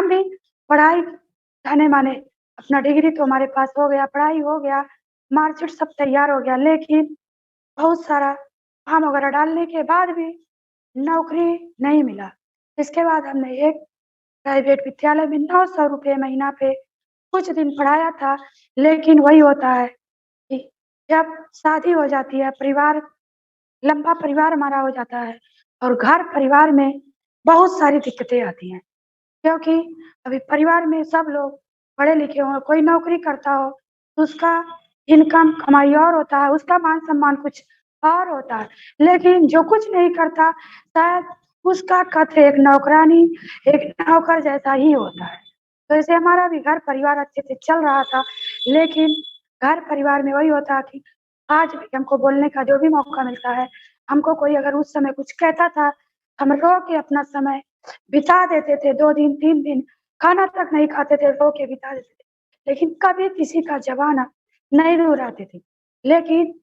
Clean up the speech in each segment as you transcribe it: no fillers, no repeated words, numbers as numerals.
भी पढ़ाई जाने माने अपना डिग्री तो हमारे पास हो गया, पढ़ाई हो गया, मार्कशीट सब तैयार हो गया, लेकिन बहुत सारा फॉर्म वगैरह डालने के बाद भी नौकरी नहीं मिला। इसके बाद हमने एक प्राइवेट विद्यालय में 900 रुपये महीना पे कुछ दिन पढ़ाया था, लेकिन वही होता है कि जब शादी हो जाती है, परिवार लंबा परिवार हमारा हो जाता है और घर परिवार में बहुत सारी दिक्कतें आती हैं, क्योंकि अभी परिवार में सब लोग पढ़े लिखे हों, कोई नौकरी करता हो तो उसका इनकम कमाई और होता है, उसका मान सम्मान कुछ और होता है, लेकिन जो कुछ नहीं करता शायद उसका कद एक नौकरानी, एक नौकर जैसा ही होता है। तो ऐसे हमारा भी घर परिवार अच्छे से चल रहा था, लेकिन घर परिवार में वही होता है कि आज भी हमको बोलने का जो भी मौका मिलता है, हमको कोई अगर उस समय कुछ कहता था, हम रो के अपना समय बिता देते थे, 2 दिन, 3 दिन, खाना तक नहीं खाते थे, रो के बिता देते थे। लेकिन कभी किसी का ज़बाना नहीं रुलाते थे। लेकिन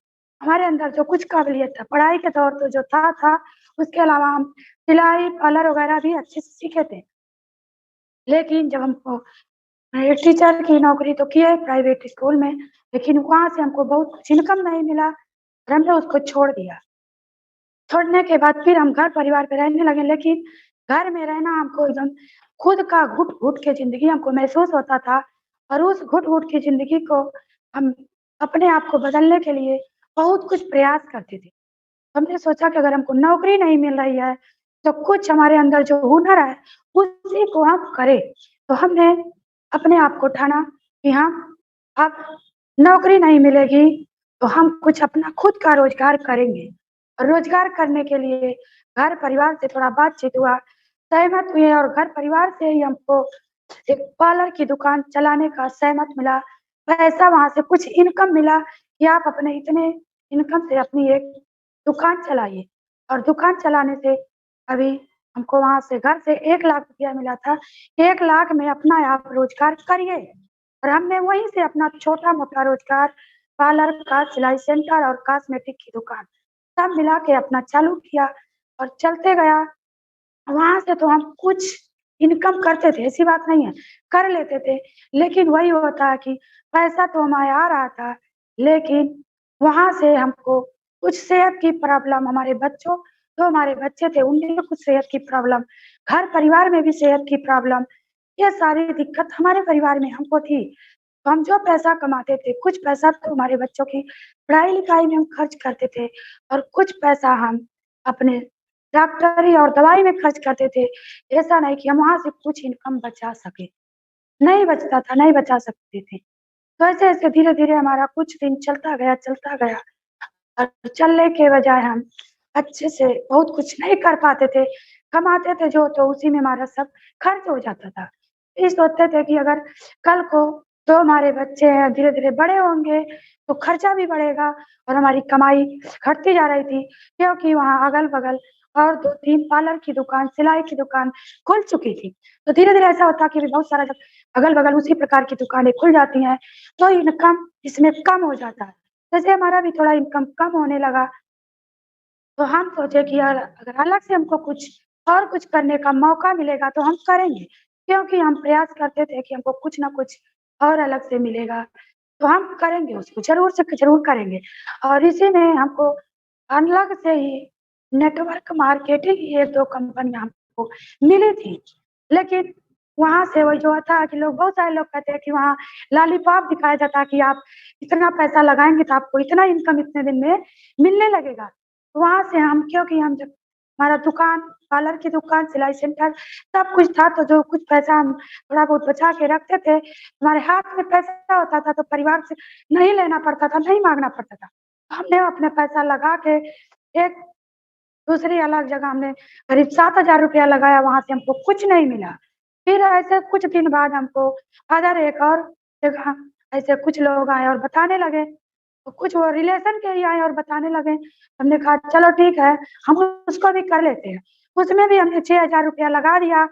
हमारे अंदर जो कुछ काबिलियत था, पढ़ाई के तौर पे जो था, उसके अलावा हम सिलाई, पार्लर वगैरह भी अच्छे से सीखे थे। लेकिन जब हमको टीचर की नौकरी तो की है प्राइवेट स्कूल में, लेकिन वहाँ से हमको बहुत कुछ इनकम नहीं मिला और हमने उसको छोड़ दिया। छोड़ने के बाद फिर हम घर परिवार पे रहने लगे, लेकिन घर में रहना हमको एकदम खुद का घुट-घुट के ज़िंदगी हमको महसूस होता था और उस घुट-घुट की ज़िंदगी को हम अपने आप को बदलने के लिए बहुत कुछ प्रयास करते थे। हमने सोचा कि अगर हमको नौकरी नहीं मिल रही है, तो कुछ हमारे अंदर जो हुनर है, उसी को हम करें। तो हमने अपने आप को ठाना कि हम अब नौकरी नहीं मिलेगी, तो हम कुछ अपना खुद का रोज़गार करेंगे। और रोज़गार करने के लिए घर परिवार से थोड़ा बातचीत हुआ, सहमत हुए और घर परिवार से ही हमको एक पार्लर की दुकान चलाने का सहमत मिला। पैसा वहाँ से कुछ इनकम मिला कि आप अपने इतने इनकम से अपनी एक दुकान चलाइए और दुकान चलाने से अभी हमको वहाँ से घर से 1 लाख रुपया मिला था। 1 लाख में अपना आप रोज़गार करिए और हमने वहीं से अपना छोटा-मोटा रोज़गार पार्लर का, सिलाई सेंटर और कॉस्मेटिक की दुकान सब मिला के अपना चालू किया और चलते गया। वहाँ से तो हम कुछ इनकम करते थे, ऐसी बात नहीं है, कर लेते थे, लेकिन वही होता है कि पैसा तो हमारे आ रहा था, लेकिन वहाँ से हमको कुछ सेहत की प्रॉब्लम हमारे बच्चों जो हमारे बच्चे थे, उनमें कुछ सेहत की प्रॉब्लम, घर परिवार में भी सेहत की प्रॉब्लम, ये सारी दिक्कत हमारे परिवार में हमको थी। तो हम जो पैसा कमाते थे, कुछ पैसा तो हमारे बच्चों की पढ़ाई-लिखाई में हम खर्च करते थे और कुछ पैसा हम अपने डॉक्टरी और दवाई में खर्च करते थे। ऐसा नहीं कि हम वहाँ से कुछ इनकम बचा सकें, नहीं बचता था, नहीं बचा सकते थे। तो ऐसे-ऐसे धीरे-धीरे हमारा कुछ दिन चलता गया और चलने के बजाय हम अच्छे से बहुत कुछ नहीं कर पाते थे। कमाते थे जो तो उसी में हमारा सब खर्च हो जाता था। ये सोचते थे कि अगर कल को जो हमारे बच्चे हैं धीरे-धीरे बड़े होंगे, तो खर्चा भी बढ़ेगा और हमारी कमाई घटती जा रही थी, क्योंकि वहाँ अगल-बगल और 2-3 पार्लर की दुकान, सिलाई की दुकान खुल चुकी थी। तो धीरे-धीरे ऐसा होता कि बहुत सारा जब अगल-बगल उसी प्रकार की दुकानें खुल जाती हैं, तो इनकम इसमें कम हो जाता है। जैसे हमारा भी थोड़ा इनकम कम होने लगा, तो हम सोचे कि यार अगर अलग से हमको कुछ और कुछ करने का मौका मिलेगा तो हम करेंगे, क्योंकि हम प्रयास करते थे कि हमको कुछ न कुछ और अलग से मिलेगा, तो हम करेंगे उसको, ज़रूर से ज़रूर करेंगे। और इसी में हमको अलग से ही नेटवर्क मार्केटिंग की 1-2 कंपनियाँ हमको मिली थी। लेकिन वहाँ से वही जो था कि लोग बहुत सारे लोग कहते हैं कि वहाँ लॉलीपॉप दिखाया जाता है कि आप इतना पैसा लगाएँगे तो आपको इतना इनकम इतने दिन में मिलने लगेगा। वहाँ से हम क्योंकि हम जब हमारा दुकान, पार्लर की दुकान, सिलाई सेंटर सब कुछ था, तो जो कुछ पैसा हम थोड़ा बहुत बचा के रखते थे, हमारे हाथ में पैसा होता था तो परिवार से नहीं लेना पड़ता था, नहीं माँगना पड़ता था। हमने अपना पैसा लगा के एक दूसरी अलग जगह हमने करीब 7,000 रुपया लगाया, वहाँ से हमको कुछ नहीं मिला। फिर ऐसे कुछ दिन बाद हमको अदर एक और जगह ऐसे कुछ लोग आए और बताने लगे, तो कुछ वो रिलेशन के ही आए और बताने लगे। हमने कहा चलो ठीक है, हम उसको भी कर लेते हैं। उसमें भी हमने 6,000 रुपया लगा दिया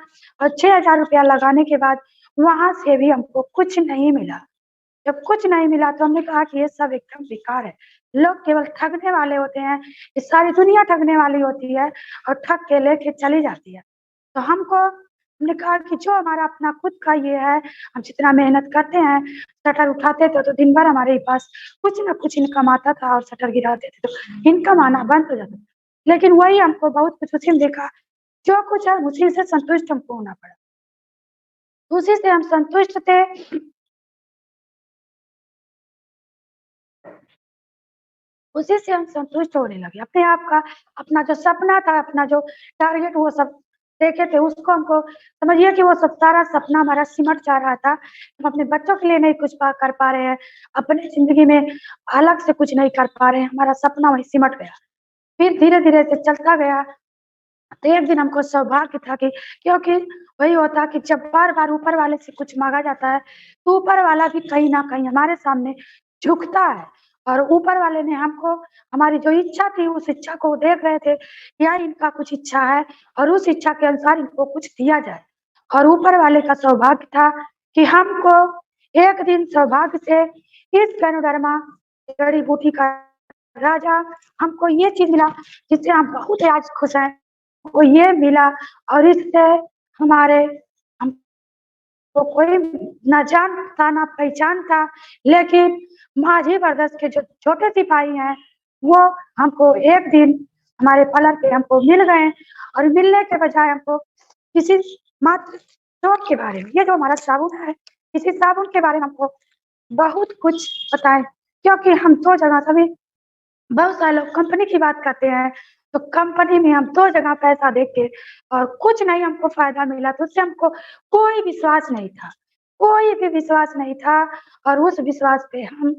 और 6,000 रुपया लगाने के बाद वहाँ से भी हमको कुछ नहीं मिला। जब कुछ नहीं मिला तो हमने कहा कि ये सब एकदम बेकार है। लोग केवल ठगने वाले होते हैं, ये सारी दुनिया ठगने वाली होती है और ठग के लेके चली जाती है। तो हमको हमने कहा कि जो हमारा अपना खुद का ये है, हम जितना मेहनत करते हैं, शटर उठाते थे तो दिन भर हमारे पास कुछ ना कुछ इनकम आता था और शटर गिराते थे तो इनकम आना बंद हो जाता था। लेकिन वही हमको बहुत कुछ उसी में देखा, जो कुछ है उसी से संतुष्ट हमको होना पड़ा। उसी से हम संतुष्ट थे। उसी से हम संतुष्ट होने लगे। अपने आप का अपना जो सपना था, अपना जो टारगेट वो सब देखे थे, उसको हमको समझिए कि वो सब सारा सपना हमारा सिमट जा रहा था। हम अपने बच्चों के लिए नहीं कुछ कर पा रहे हैं, अपनी ज़िंदगी में अलग से कुछ नहीं कर पा रहे हैं, हमारा सपना वहीं सिमट गया। फिर धीरे-धीरे से चलता गया, तो एक दिन हमको सौभाग्य था कि क्योंकि वही होता कि जब बार-बार ऊपर वाले से कुछ माँगा जाता है, तो ऊपर वाला भी कहीं न कहीं हमारे सामने झुकता है और ऊपर वाले ने हमको हमारी जो इच्छा थी, उस इच्छा को देख रहे थे, या इनका कुछ इच्छा है और उस इच्छा के अनुसार इनको कुछ दिया जाए। और ऊपर वाले का सौभाग्य था कि हमको एक दिन सौभाग्य से इस गैनोडर्मा जड़ी-बूटी का राजा हमको ये चीज़ मिला, जिससे हम बहुत ही आज खुश हैं। को ये मिला और इससे हमारे हमको कोई ना जानता ना पहचान था, लेकिन माझी ब्रदर्स के जो छोटे सिपाही हैं, वो हमको एक दिन हमारे पलर पे हमको मिल गए और मिलने के बजाय हमको किसी मात्र सोप के बारे में, ये जो हमारा साबुन है, इसी साबुन के बारे में हमको बहुत कुछ बताएँ, क्योंकि हम 2 जगह सभी बहुत सारे लोग कंपनी की बात करते हैं, तो कंपनी में हम 2 जगह पैसा दे के और कुछ नहीं हमको फ़ायदा मिला, तो उससे हमको कोई विश्वास नहीं था। कोई भी विश्वास नहीं था और उस विश्वास पे हम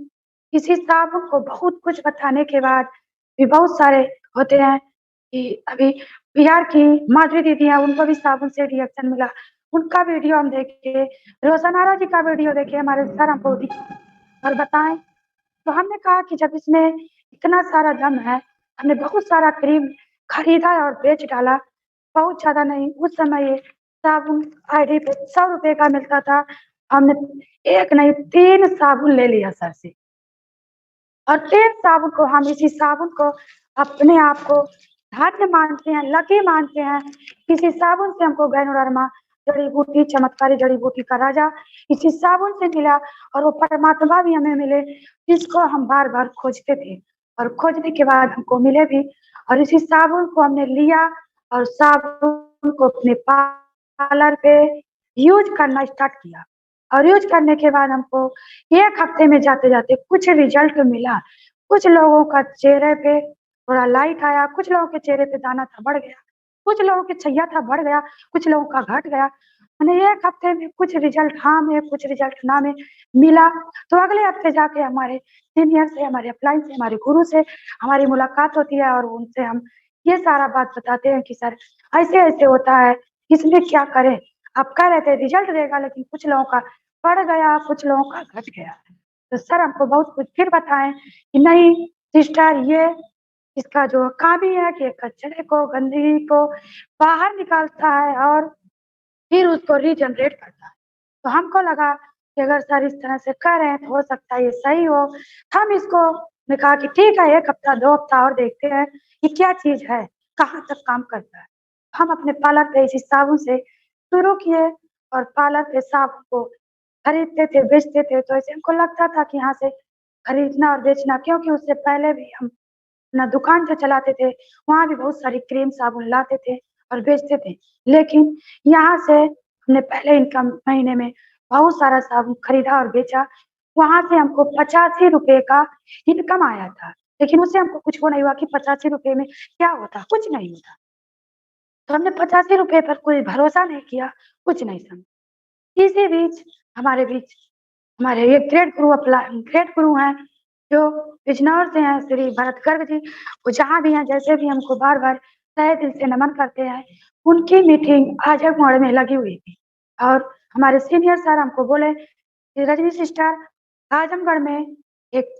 किसी साबुन को बहुत कुछ बताने के बाद भी बहुत सारे होते हैं कि अभी बिहार की माधुरी दीदी हैं, उनको भी साबुन से रिएक्शन मिला। उनका वीडियो हम देखे, रोशन आरा जी का वीडियो देखे, हमारे सर हमको और बताएँ तो हमने कहा कि जब इसमें इतना सारा दम है, हमने बहुत सारा क्रीम खरीदा और बेच डाला, बहुत ज़्यादा नहीं, उस समय ये साबुन आईडी पे ₹100 का मिलता था, हमने 1 नहीं 3 साबुन ले लिया सर से। और फिर साबुन को हम इसी साबुन को अपने आप को धन्य मानते हैं, लकी मानते हैं। इसी साबुन से हमको गैनोडर्मा जड़ी-बूटी, चमत्कारी जड़ी-बूटी का राजा इसी साबुन से मिला और वो परमात्मा भी हमें मिले, जिसको हम बार-बार खोजते थे और खोजने के बाद हमको मिले भी और इसी साबुन को हमने लिया और साबुन को अपने पार्लर पे यूज़ करना स्टार्ट किया और यूज़ करने के बाद हमको 1 हफ्ते में जाते-जाते कुछ रिज़ल्ट मिला। कुछ लोगों का चेहरे पे थोड़ा लाइट आया, कुछ लोगों के चेहरे पे दाना था बढ़ गया, कुछ लोगों के छैया था बढ़ गया, कुछ लोगों का घट गया। मैंने 1 हफ्ते में कुछ रिज़ल्ट हाँ में, कुछ रिज़ल्ट ना में मिला, तो अगले हफ्ते जाके हमारे सीनियर से, हमारे अपलाइन से, हमारे गुरु से हमारी मुलाकात होती है और उनसे हम ये सारा बात बताते हैं कि सर ऐसे-ऐसे होता है, इसमें क्या करें? आप कह रहे थे रिज़ल्ट देगा लेकिन कुछ लोगों का बढ़ गया, कुछ लोगों का घट गया। तो सर हमको बहुत कुछ फिर बताएँ कि नहीं सिस्टर ये इसका जो काम ही है कि कचरे को, गंदगी को बाहर निकालता है और फिर उसको रीजनरेट करता है। तो हमको लगा कि अगर सर इस तरह से कह रहे हैं तो हो सकता है ये सही हो। हम इसको ने कहा कि ठीक है 1 हफ्ता 2 हफ्ता और देखते हैं, ये क्या चीज़ है, कहाँ तक काम करता है। हम अपने पार्लर पे इसी साबुन से शुरू किए और पार्लर पे साबुन को खरीदते थे, बेचते थे, तो ऐसे हमको लगता था कि यहाँ से खरीदना और बेचना क्योंकि उससे पहले भी हम अपना दुकान जो चलाते थे, वहाँ भी बहुत सारी क्रीम साबुन लाते थे और बेचते थे। लेकिन यहाँ से हमने पहले इनकम महीने में बहुत सारा साबुन खरीदा और बेचा। वहाँ से हमको ₹85 का इनकम आया था। लेकिन उससे हमको कुछ वो नहीं हुआ कि ₹85 में क्या होता? कुछ नहीं होता। तो हमने ₹85 पर कोई भरोसा नहीं किया, कुछ नहीं समझा। इसी बीच हमारे बीच हमारे एक ग्रेट गुरु हैं, जो बिजनौर से हैं, श्री भरत गर्ग जी। वो जहाँ भी हैं, जैसे भी हमको बार-बार तहे दिल से नमन करते हैं। उनकी मीटिंग आजमगढ़ में लगी हुई थी और हमारे सीनियर सर हमको बोले कि रजनी सिस्टर आजमगढ़ में एक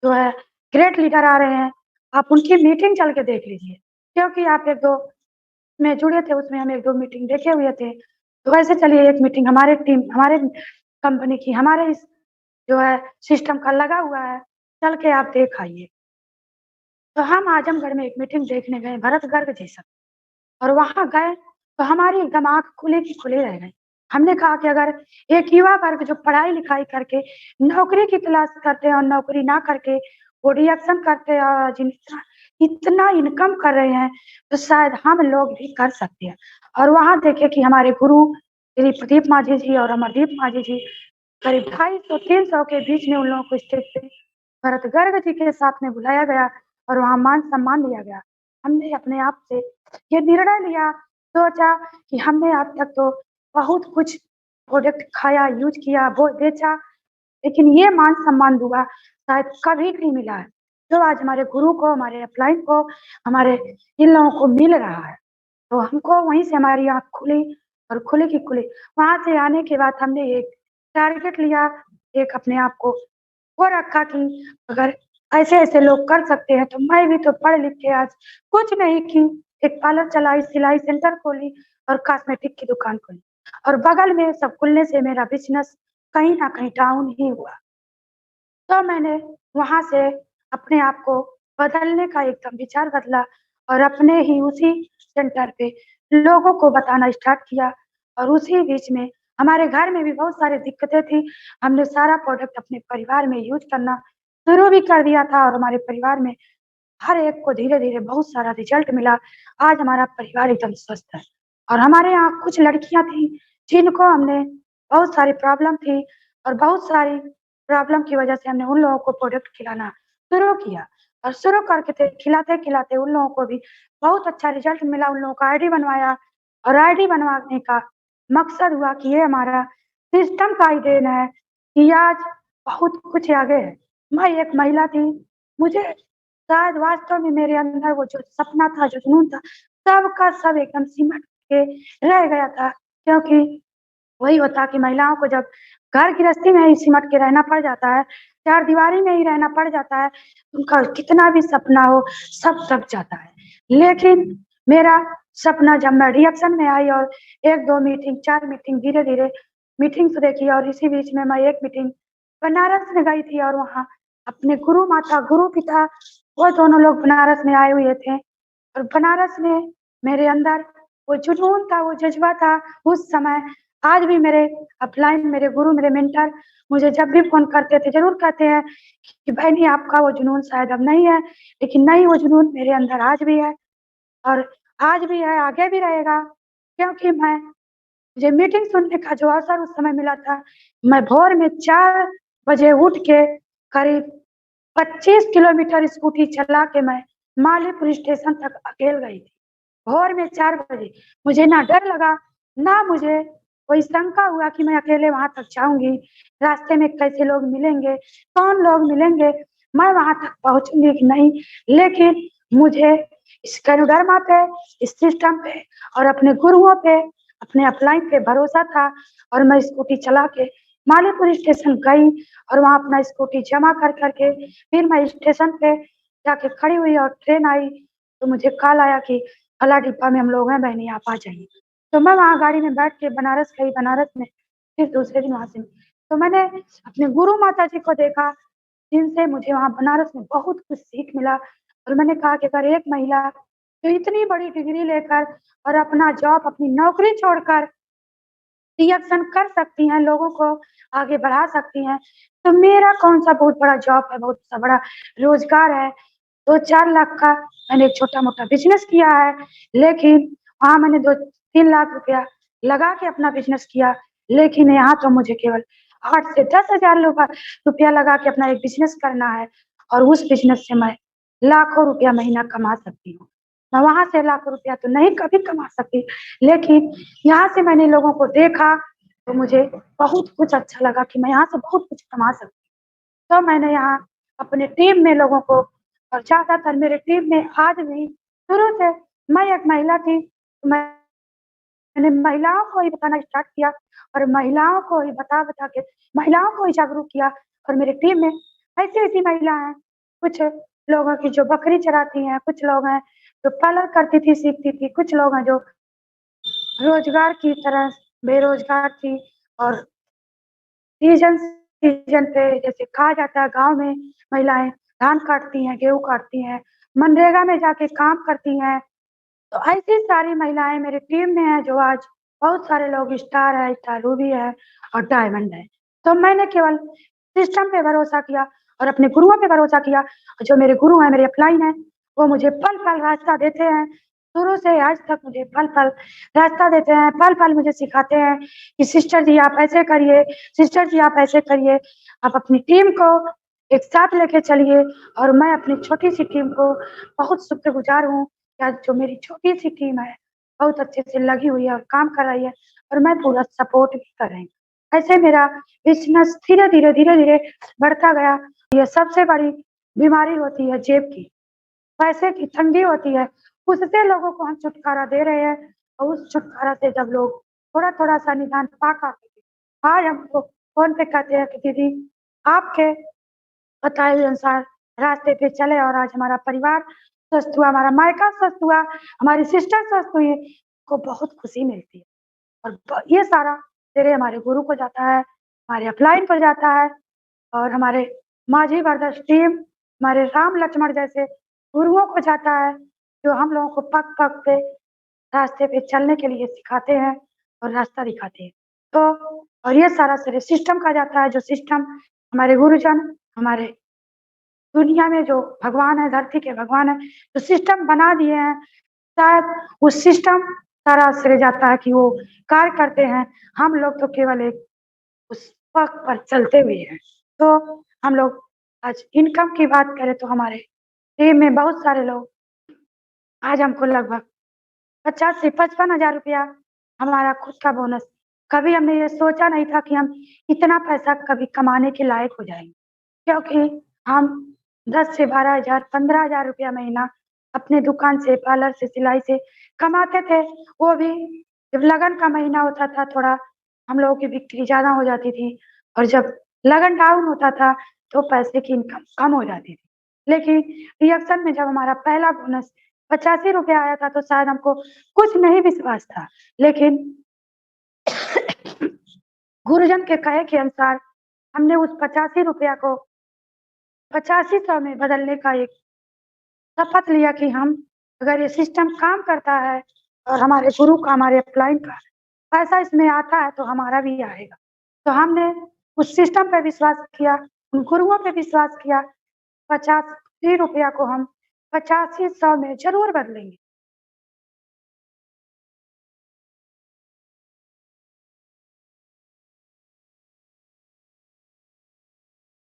जो है ग्रेट लीडर आ रहे हैं, आप उनकी मीटिंग चल के देख लीजिए। क्योंकि आप 1-2 में जुड़े थे, उसमें हम 1-2 मीटिंग देखे हुए थे। तो वैसे चलिए एक मीटिंग हमारे कंपनी की, हमारे इस जो है सिस्टम का लगा हुआ है, चल के आप देख आइए। तो हम आजमगढ़ में एक मीटिंग देखने गए भरत गर्ग जी सब और वहाँ गए तो हमारी एकदम आँख खुली की खुली रह गई। हमने कहा कि अगर एक युवा वर्ग जो पढ़ाई-लिखाई करके नौकरी की तलाश करते हैं और नौकरी ना करके वो रिएक्शन करते हैं और जिनका इतना इनकम कर रहे हैं, तो शायद हम लोग भी कर सकते हैं। और वहाँ देखे कि हमारे गुरु श्री प्रदीप मांझी जी और अमरदीप मांझी जी करीब 250-300 के बीच में उन लोगों को स्टेज पे भरत गर्ग जी के साथ में बुलाया गया और वहाँ मान-सम्मान दिया गया। हमने अपने आप से ये निर्णय लिया, सोचा कि हमने आज तक तो बहुत कुछ प्रोडक्ट खाया, यूज़ किया, वो बेचा, लेकिन ये मान-सम्मान दुआ शायद कभी नहीं मिला है, जो आज हमारे गुरु को, हमारे अपलाइन को, हमारे इन लोगों को मिल रहा है। तो हमको वहीं से हमारी आँख खुली और खुली की खुली। वहाँ से आने के बाद हमने एक टारगेट लिया, एक अपने आप को वो रखा कि अगर ऐसे-ऐसे लोग कर सकते हैं, तो मैं भी तो पढ़ लिख के आज कुछ नहीं की, एक पार्लर चलाई, सिलाई सेंटर खोली और कॉस्मेटिक की दुकान खोली और बगल में सब खुलने से मेरा बिज़नेस कहीं न कहीं डाउन ही हुआ। तो मैंने वहाँ से अपने आप को बदलने का एकदम विचार बदला और अपने ही उसी सेंटर पे लोगों को बताना स्टार्ट किया और उसी बीच में हमारे घर में भी बहुत सारी दिक्कतें थी। हमने सारा प्रोडक्ट अपने परिवार में यूज़ करना शुरू भी कर दिया था और हमारे परिवार में हर एक को धीरे-धीरे बहुत सारा रिज़ल्ट मिला। आज हमारा परिवार एकदम स्वस्थ है और हमारे यहाँ कुछ लड़कियाँ थीं, जिनको हमने बहुत सारी प्रॉब्लम थी और बहुत सारी प्रॉब्लम की वजह से हमने उन लोगों को प्रोडक्ट खिलाना शुरू किया और शुरू करके थे खिलाते-खिलाते उन लोगों को भी बहुत अच्छा रिज़ल्ट मिला। उन लोगों का आईडी बनवाया और आईडी बनवाने का मकसद हुआ कि ये हमारा सिस्टम का ही देन है कि आज बहुत कुछ आगे है। मैं एक महिला थी, मुझे शायद वास्तव में मेरे अंदर वो जो सपना था, जो जुनून था, सब का सब एकदम सिमट के रह गया था। क्योंकि वही होता कि महिलाओं को जब घर गृहस्थी में ही सिमट के रहना पड़ जाता है, चारदीवारी में ही रहना पड़ जाता है, उनका कितना भी सपना हो, सब दब जाता है। लेकिन मेरा सपना जब मैं रिएक्शन में आई और 1-2 मीटिंग, 4 मीटिंग धीरे-धीरे मीटिंग्स देखी और इसी बीच में मैं एक मीटिंग बनारस में गई थी और वहाँ अपने गुरु माता, गुरु पिता वो दोनों लोग बनारस में आए हुए थे और बनारस में मेरे अंदर वो जुनून था, वो जज़्बा था उस समय। आज भी मेरे अपलाइन, मेरे गुरु, मेरे मेंटर मुझे जब भी फ़ोन करते थे, ज़रूर कहते हैं कि बहनी आपका वो जुनून शायद अब नहीं है, लेकिन नहीं वो जुनून मेरे अंदर आज भी है और आज भी है, आगे भी रहेगा। क्योंकि मुझे मीटिंग सुनने का जो अवसर उस समय मिला था, मैं भोर में 4 बजे उठ के करीब 25 किलोमीटर स्कूटी चला के मैं मालीपुर स्टेशन तक अकेल गई थी। भोर में 4 बजे। मुझे ना डर लगा, ना मुझे कोई शंका हुआ कि मैं अकेले वहाँ तक जाऊँगी, रास्ते में कैसे लोग मिलेंगे, कौन लोग मिलेंगे, मैं वहाँ तक पहुँचूँगी कि नहीं। लेकिन मुझे इस कर्मडर्मा पे, इस सिस्टम पे और अपने गुरुओं पे, अपने अपलाइन पे भरोसा था और मैं स्कूटी चला के मालीपुर स्टेशन गई और वहाँ अपना स्कूटी जमा कर के फिर मैं स्टेशन पे जाके खड़ी हुई और ट्रेन आई, तो मुझे कॉल आया कि फला डिब्बा में हम लोग हैं बहनी आप आ जाइए। तो मैं वहाँ गाड़ी में बैठ के बनारस गई, बनारस में फिर दूसरे दिन वहाँ से तो मैंने अपने गुरु माता जी को देखा, जिनसे मुझे वहाँ बनारस में बहुत कुछ सीख मिला और मैंने कहा कि अगर एक महिला जो इतनी बड़ी डिग्री लेकर और अपना जॉब, अपनी नौकरी छोड़कर रिएक्शन कर सकती हैं, लोगों को आगे बढ़ा सकती हैं, तो मेरा कौन-सा बहुत बड़ा जॉब है, बहुत सा बड़ा रोज़गार है। 2-4 लाख का मैंने एक छोटा-मोटा बिज़नेस किया है, लेकिन वहाँ मैंने 2-3 लाख रुपया लगा के अपना बिज़नेस किया, लेकिन यहाँ तो मुझे केवल 8 से 10 हज़ार रुपया लगा के अपना एक बिज़नेस करना है और उस बिज़नेस से मैं लाखों रुपया महीना कमा सकती हूँ। मैं वहाँ से लाखों रुपया तो नहीं कभी कमा सकती, लेकिन यहाँ से मैंने लोगों को देखा, तो मुझे बहुत कुछ अच्छा लगा कि मैं यहाँ से बहुत कुछ कमा सकती हूँ। तो मैंने यहाँ अपने टीम में लोगों को और ज़्यादातर मेरे टीम में आज भी शुरू से मैं एक महिला थी, मैंने महिलाओं को ही बताना स्टार्ट किया और महिलाओं को ही बता-बता के महिलाओं को ही जागरूक किया और मेरी टीम में ऐसी-ऐसी महिला हैं, कुछ लोगों की जो बकरी चराती हैं, कुछ लोग हैं जो पार्लर करती थी, सीखती थी, कुछ लोग हैं जो रोज़गार की तरह बेरोज़गार थी और सीज़न पे जैसे कहा जाता है गाँव में महिलाएँ धान काटती हैं, गेहूँ काटती हैं, मनरेगा में जाके काम करती हैं। तो ऐसी सारी महिलाएँ मेरी टीम में हैं जो आज बहुत सारे लोग स्टार है, स्टार रूबी है और डायमंड है। तो मैंने केवल सिस्टम पे भरोसा किया और अपने गुरुओं पे भरोसा किया। जो मेरे गुरु हैं, मेरे अपलाइन हैं, वो मुझे पल-पल रास्ता देते हैं। शुरू से आज तक मुझे पल-पल रास्ता देते हैं, पल-पल मुझे सिखाते हैं कि सिस्टर जी आप ऐसे करिए, सिस्टर जी आप ऐसे करिए। आप अपनी टीम को एक साथ लेके चलिए और मैं अपनी छोटी-सी टीम को बहुत शुक्रगुज़ार हूँ कि आज जो मेरी छोटी-सी टीम है, बहुत अच्छे से लगी हुई है और काम कर रही है और मैं पूरा सपोर्ट भी कर रही हूँ। ऐसे मेरा बिज़नेस धीरे-धीरे, धीरे-धीरे बढ़ता गया। ये सबसे बड़ी बीमारी होती है जेब की, पैसे की तंगी होती है, उससे लोगों को हम छुटकारा दे रहे हैं और उस छुटकारा से जब लोग थोड़ा-थोड़ा सा निदान पा करके आज हमको फ़ोन पे कहते हैं कि दीदी आपके बताए हुए अनुसार रास्ते पे चले और आज हमारा परिवार स्वस्थ हुआ, हमारा मायका स्वस्थ हुआ, हमारी सिस्टर स्वस्थ हुई, को बहुत खुशी मिलती है। और ब ये सारा श्रेय हमारे गुरु को जाता है, हमारे अपलाइन को जाता है और हमारे माझी ब्रदर्स टीम, हमारे राम लक्ष्मण जैसे गुरुओं को जाता है, जो हम लोगों को पग-पग पे रास्ते पे चलने के लिए सिखाते हैं और रास्ता दिखाते हैं। तो और ये सारा श्रेय सिस्टम का जाता है, जो सिस्टम हमारे गुरुजन, हमारे दुनिया में जो भगवान है, धरती के भगवान हैं, जो सिस्टम बना दिए हैं, शायद वो सिस्टम सारा श्रेय जाता है कि वो कार्य करते हैं। हम लोग तो केवल एक उस पथ पर चलते हुए हैं। तो हम लोग आज इनकम की बात करें तो हमारे टीम में बहुत सारे लोग आज हमको लगभग 50 से 55 हज़ार रुपया हमारा खुद का बोनस। कभी हमने ये सोचा नहीं था कि हम इतना पैसा कभी कमाने के लायक हो जाएँगे। क्योंकि हम 10 से 12,000 15,000 रुपया महीना अपने दुकान से, पार्लर से, सिलाई से कमाते थे। वो भी जब लगन का महीना होता था, थोड़ा हम लोगों की बिक्री ज़्यादा हो जाती थी और जब लगन डाउन होता था, तो पैसे की इनकम कम हो जाती थी। लेकिन रिएक्शन में जब हमारा पहला बोनस ₹85 आया था, तो शायद हमको कुछ नहीं विश्वास था। लेकिन गुरुजन के कहे के अनुसार हमने उस ₹85 को 8500 में बदलने का एक शपथ लिया कि हम अगर ये सिस्टम काम करता है और हमारे गुरु का, हमारे अपलाइन का पैसा इसमें आता है, तो हमारा भी आएगा। तो हमने उस सिस्टम पे विश्वास किया, उन गुरुओं पे विश्वास किया, ₹85 को हम 8500 में ज़रूर बदलेंगे।